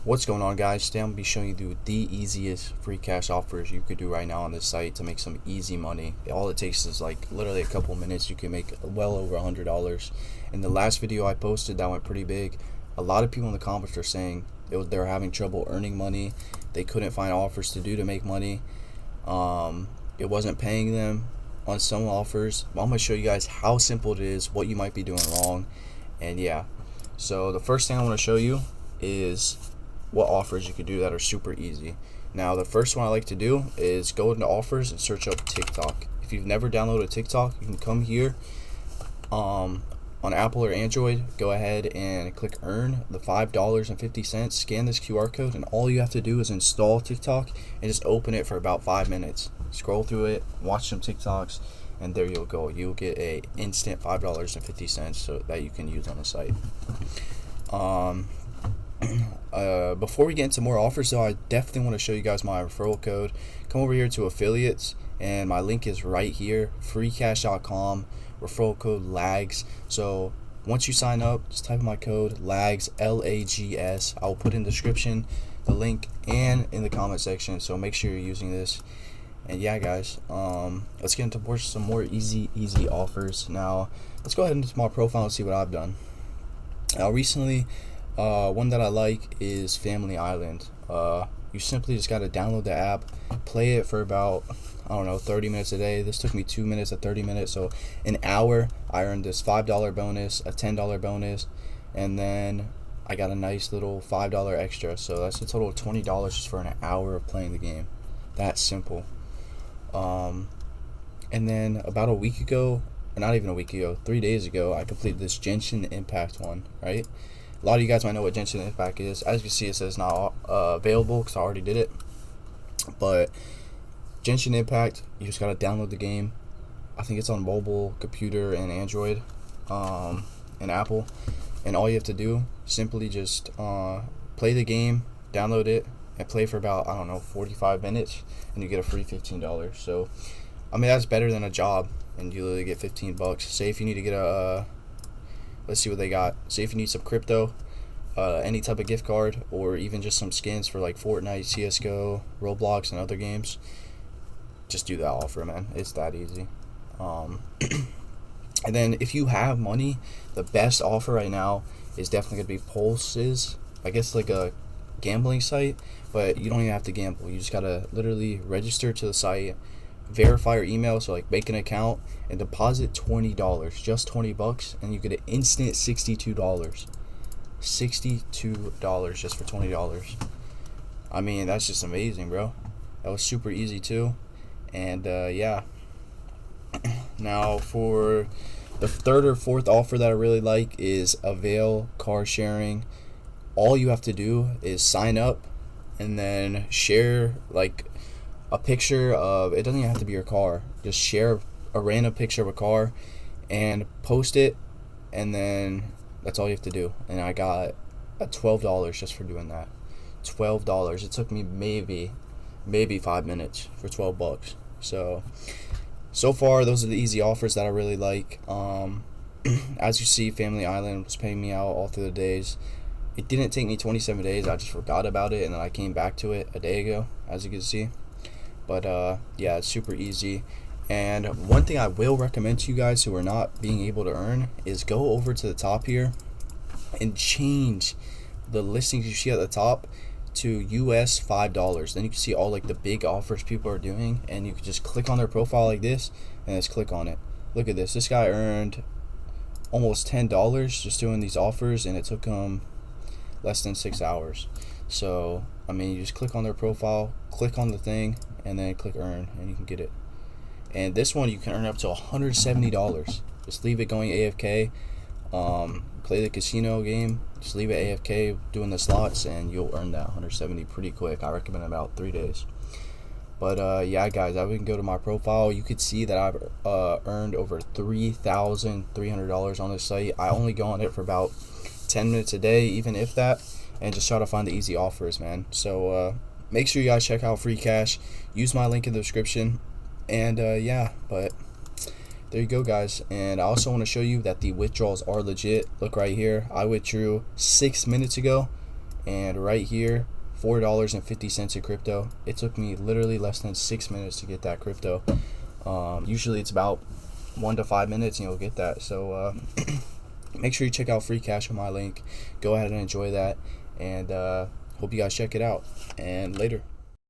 What's going on, guys? Today I'm going to be showing you the easiest free cash offers you could do right now on this site to make some easy money. All it takes is like literally a couple minutes. You can make well over $100. In the last video I posted that went pretty big, a lot of people in the comments are saying they were having trouble earning money. They couldn't find offers to do to make money. It wasn't paying them on some offers. But I'm going to show you guys how simple it is, what you might be doing wrong, and yeah. So the first thing I want to show you is what offers you could do that are super easy. Now, the first one I like to do is go into offers and search up TikTok. If you've never downloaded TikTok, you can come here on Apple or Android, go ahead and click earn the $5.50, scan this QR code, and all you have to do is install TikTok and just open it for about 5 minutes. Scroll through it, watch some TikToks, and there you'll go. You'll get a instant $5.50 so that you can use on the site. Before we get into more offers though, I definitely want to show you guys my referral code. Come over here to affiliates, and my link is right here, freecash.com, referral code LAGS. So once you sign up, just type in my code LAGS, LAGS. I'll put in the description, the link, and in the comment section, so make sure you're using this. And yeah, guys, let's get into some more easy offers. Now let's go ahead into my profile and see what I've done. Recently, one that I like is Family Island. You simply just got to download the app, play it for about, I don't know, 30 minutes a day. This took me 2 minutes to 30 minutes, so an hour. I earned this $5 bonus, a $10 bonus, and then I got a nice little $5 extra. So that's a total of $20 just for an hour of playing the game. That's simple. And then about a week ago, or not even a week ago, 3 days ago, I completed this Genshin Impact one, right? A lot of you guys might know what Genshin Impact is. As you can see, it says not available because I already did it. But Genshin Impact, you just gotta download the game. I think it's on mobile, computer, and Android, and Apple. And all you have to do, simply just play the game, download it, and play for about, I don't know, 45 minutes, and you get a free $15. So, I mean, that's better than a job, and you literally get 15 bucks. Say if you need to get a let's see what they got. Say if you need some crypto, any type of gift card, or even just some skins for like Fortnite, CSGO, Roblox, and other games, just do that offer, man. It's that easy. And then if you have money, the best offer right now is definitely gonna be Pulses. I guess like a gambling site, but you don't even have to gamble. You just gotta literally register to the site, verify your email, so like make an account and deposit $20, just 20 bucks, and you get an instant $62 just for $20. I mean, that's just amazing, bro. That was super easy too. And yeah. Now for the third or fourth offer that I really like is Avail car sharing. All you have to do is sign up and then share like a picture of, it doesn't even have to be your car, just share a random picture of a car and post it, and then that's all you have to do. And I got a $12 just for doing that. $12. It took me maybe 5 minutes for 12 bucks. So far those are the easy offers that I really like. As you see, Family Island was paying me out all through the days. It didn't take me 27 days. I just forgot about it, and then I came back to it a day ago, as you can see. But yeah, it's super easy. And one thing I will recommend to you guys who are not being able to earn is go over to the top here and change the listings you see at the top to US $5. Then you can see all like the big offers people are doing, and you can just click on their profile like this and just click on it. Look at this. This guy earned almost $10 just doing these offers, and it took him less than 6 hours. So I mean, you just click on their profile, click on the thing, and then click earn, and you can get it. And this one you can earn up to $170. Just leave it going AFK, play the casino game, just leave it AFK doing the slots, and you'll earn that 170 pretty quick. I recommend about 3 days. But yeah, guys, I can go to my profile. You could see that I've earned over $3,300 on this site. I only go on it for about 10 minutes a day, even if that, and just try to find the easy offers, man. So make sure you guys check out FreeCash. Use my link in the description. And yeah, but there you go, guys. And I also want to show you that the withdrawals are legit. Look right here. I withdrew 6 minutes ago, And right here, $4.50 in crypto. It took me literally less than 6 minutes to get that crypto. Usually it's about 1 to 5 minutes and you'll get that. So make sure you check out FreeCash on my link. Go ahead and enjoy that, and hope you guys check it out. And later.